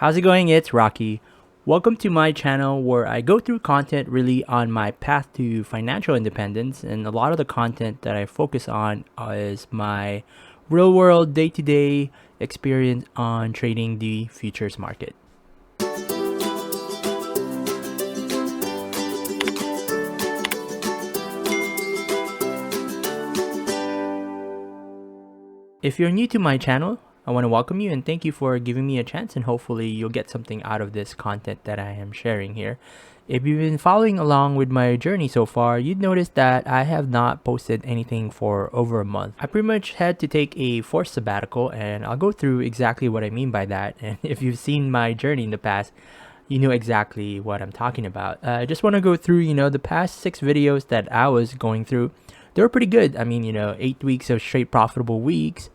How's it going? It's Rocky. Welcome to my channel where I go through content really on my path to financial independence, and a lot of the content that I focus on is my real world day-to-day experience on trading the futures market. If you're new to my channel, I want to welcome you and thank you for giving me a chance, and hopefully you'll get something out of this content that I am sharing here. If you've been following along with my journey so far, you'd notice that I have not posted anything for over a month. I pretty much had to take a forced sabbatical, and I'll go through exactly what I mean by that. And if you've seen my journey in the past, you know exactly what I'm talking about. I just want to go through, the past 6 videos that I was going through. They were pretty good. I mean, 8 weeks of straight profitable weeks,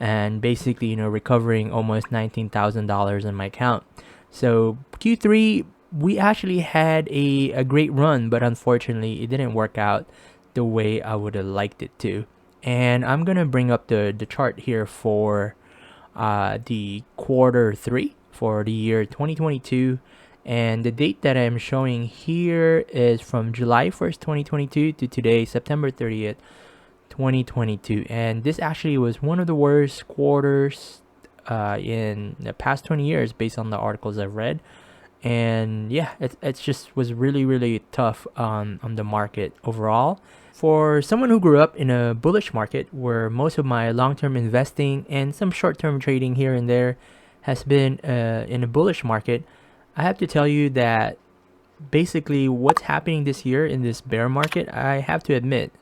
and basically, recovering almost $19,000 in my account. So Q3, we actually had a great run, but unfortunately, it didn't work out the way I would have liked it to. And I'm gonna bring up the chart here for the quarter 3 for the year 2022. And the date that I'm showing here is from July 1st, 2022 to today, September 30th, 2022. And this actually was one of the worst quarters in the past 20 years based on the articles I've read. And yeah, it's just was really tough on the market overall. For someone who grew up in a bullish market where most of my long-term investing and some short-term trading here and there has been in a bullish market, I have to tell you that basically what's happening this year in this bear market, I have to admit,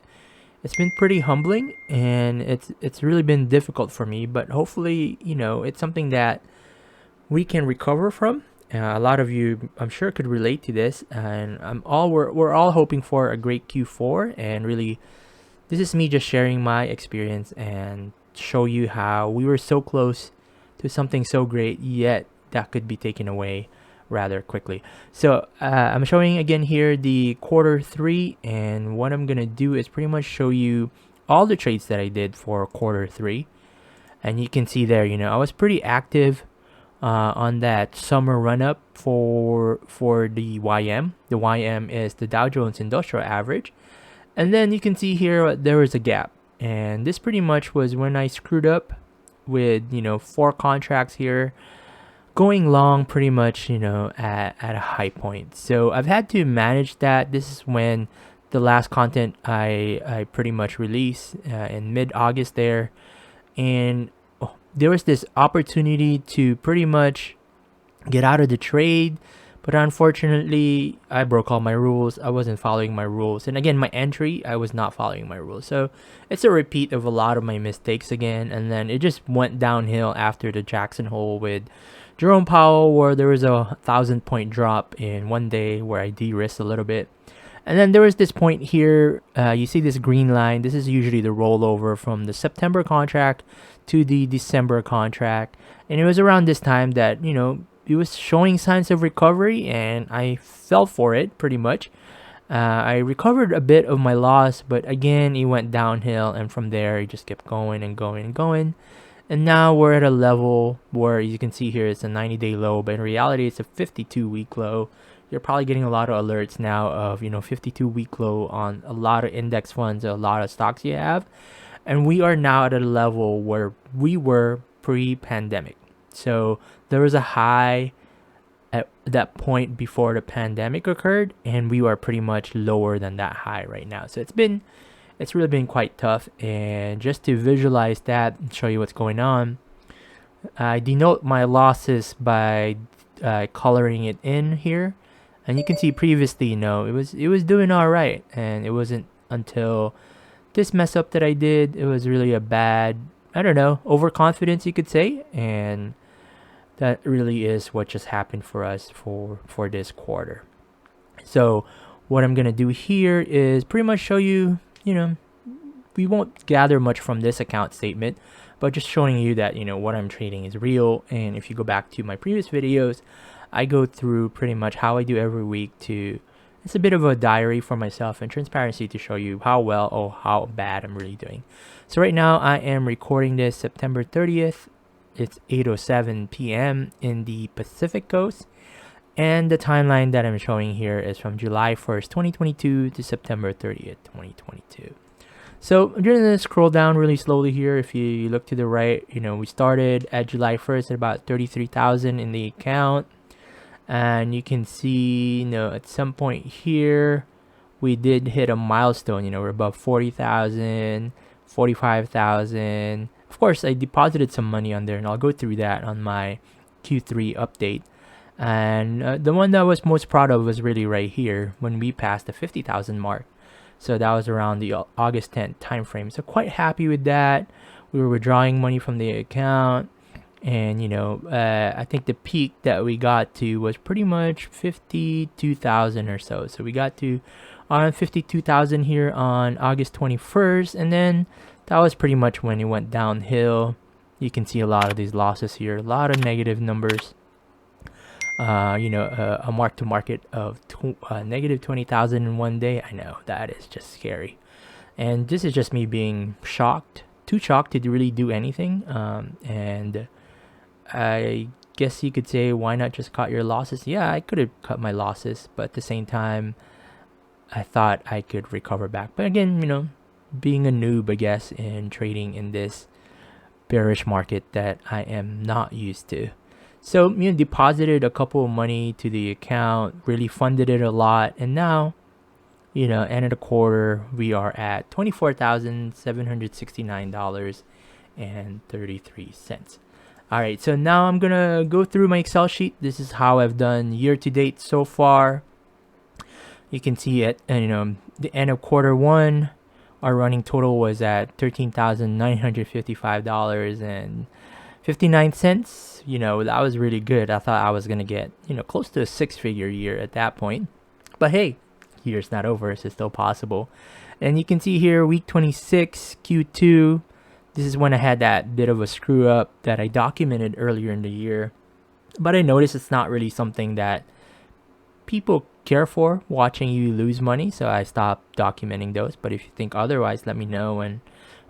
it's been pretty humbling, and it's really been difficult for me, but hopefully, it's something that we can recover from. A lot of you, I'm sure, could relate to this, and we're all hoping for a great Q4. And really, this is me just sharing my experience and show you how we were so close to something so great, yet that could be taken away rather quickly. So I'm showing again here the quarter 3, and what I'm gonna do is pretty much show you all the trades that I did for quarter 3. And you can see there, I was pretty active on that summer run up for the YM. The YM is the Dow Jones Industrial Average. And then you can see here there was a gap, and this pretty much was when I screwed up with 4 contracts here going long pretty much at a high point. So I've had to manage that. This is when the last content I pretty much released in mid-August there, and there was this opportunity to pretty much get out of the trade, but unfortunately I broke all my rules. I wasn't following my rules, and again, my entry, I was not following my rules. So it's a repeat of a lot of my mistakes again, and then it just went downhill after the Jackson Hole with Jerome Powell, where there was a 1,000-point drop in one day where I de-risked a little bit. And then there was this point here, you see this green line. This is usually the rollover from the September contract to the December contract. And it was around this time that, it was showing signs of recovery, and I fell for it pretty much. I recovered a bit of my loss, but again, it went downhill, and from there, it just kept going and going and going. And now we're at a level where you can see here it's a 90-day low, but in reality it's a 52-week low. You're probably getting a lot of alerts now of 52-week low on a lot of index funds, a lot of stocks you have. And we are now at a level where we were pre-pandemic. So there was a high at that point before the pandemic occurred, and we are pretty much lower than that high right now. So it's really been quite tough. And just to visualize that and show you what's going on, I denote my losses by coloring it in here, and you can see previously, it was doing all right, and it wasn't until this mess up that I did. It was really a bad, overconfidence, you could say, and that really is what just happened for us for this quarter. So what I'm gonna do here is pretty much show you, we won't gather much from this account statement, but just showing you that, what I'm trading is real. And if you go back to my previous videos, I go through pretty much how I do every week it's a bit of a diary for myself and transparency to show you how well or how bad I'm really doing. So right now I am recording this September 30th, It's 8:07 p.m. in the Pacific Coast. And the timeline that I'm showing here is from July 1st, 2022 to September 30th, 2022. So I'm going to scroll down really slowly here. If you look to the right, we started at July 1st at about 33,000 in the account. And you can see, at some point here, we did hit a milestone. We're above 40,000, 45,000. Of course, I deposited some money on there, and I'll go through that on my Q3 update. And the one that I was most proud of was really right here when we passed the 50,000 mark. So that was around the August 10th timeframe. So quite happy with that. We were withdrawing money from the account. And, I think the peak that we got to was pretty much 52,000 or so. So we got to around 52,000 here on August 21st. And then that was pretty much when it went downhill. You can see a lot of these losses here, a lot of negative numbers. A mark to market of negative 20,000 in one day. I know that is just scary. And this is just me being too shocked to really do anything. And I guess you could say, why not just cut your losses? Yeah, I could have cut my losses, but at the same time, I thought I could recover back. But again, being a noob, I guess, in trading in this bearish market that I am not used to. So, deposited a couple of money to the account, really funded it a lot. And now, end of the quarter, we are at $24,769.33. All right, so now I'm going to go through my Excel sheet. This is how I've done year to date so far. You can see at the end of quarter one, our running total was at $13,955.59. That was really good. I thought I was going to get, close to a six-figure year at that point. But hey, year's not over, so it's still possible. And you can see here, week 26, Q2. This is when I had that bit of a screw up that I documented earlier in the year. But I noticed it's not really something that people care for, watching you lose money. So I stopped documenting those. But if you think otherwise, let me know, and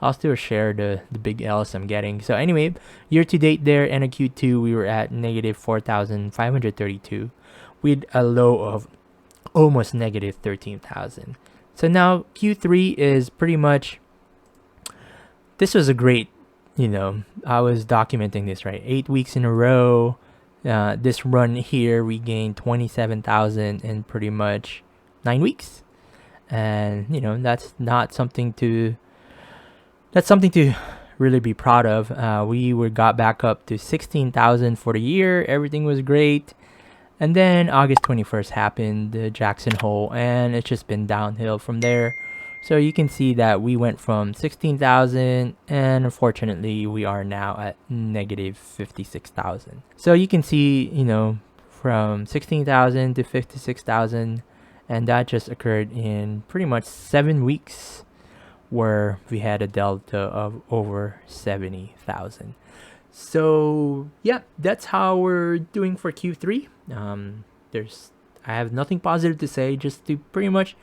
I'll still share the big L's I'm getting. So anyway, year to date there, end of Q2, we were at negative 4,532 with a low of almost negative 13,000. So now Q3 is pretty much, this was a great, I was documenting this, right? 8 weeks in a row. This run here, we gained 27,000 in pretty much 9 weeks. And, that's something to really be proud of. We got back up to 16,000 for the year. Everything was great. And then August 21st happened, the Jackson Hole, and it's just been downhill from there. So you can see that we went from 16,000, and unfortunately we are now at negative 56,000. So you can see, from 16,000 to 56,000, and that just occurred in pretty much 7 weeks, where we had a delta of over 70,000. So yeah, that's how we're doing for Q3. I have nothing positive to say, just to pretty much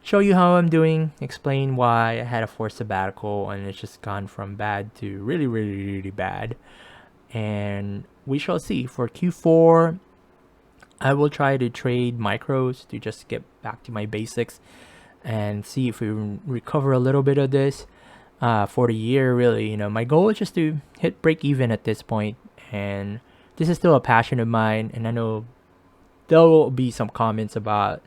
show you how I'm doing, explain why I had a forced sabbatical and it's just gone from bad to really, really, really bad. And we shall see. For Q4, I will try to trade micros to just get back to my basics and see if we recover a little bit of this. For the year, really, my goal is just to hit break even at this point, and this is still a passion of mine. And I know there will be some comments about,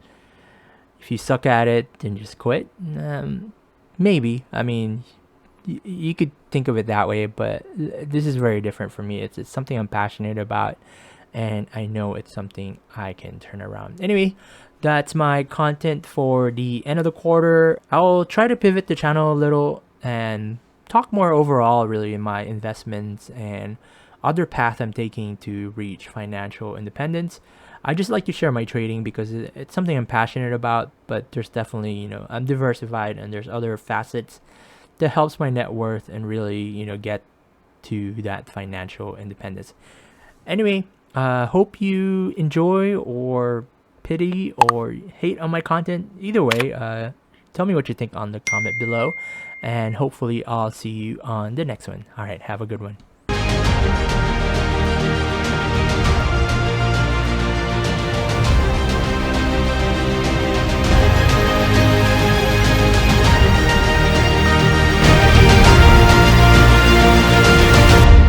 if you suck at it, then just quit. Maybe. I mean, you could think of it that way, but this is very different for me. It's something I'm passionate about, and I know it's something I can turn around. Anyway, that's my content for the end of the quarter. I'll try to pivot the channel a little and talk more overall, really, in my investments and other path I'm taking to reach financial independence. I just like to share my trading because it's something I'm passionate about, but there's definitely, I'm diversified, and there's other facets that helps my net worth and really, get to that financial independence. Anyway, hope you enjoy or pity or hate on my content. Either way, tell me what you think on the comment below, and hopefully I'll see you on the next one. All right, have a good one.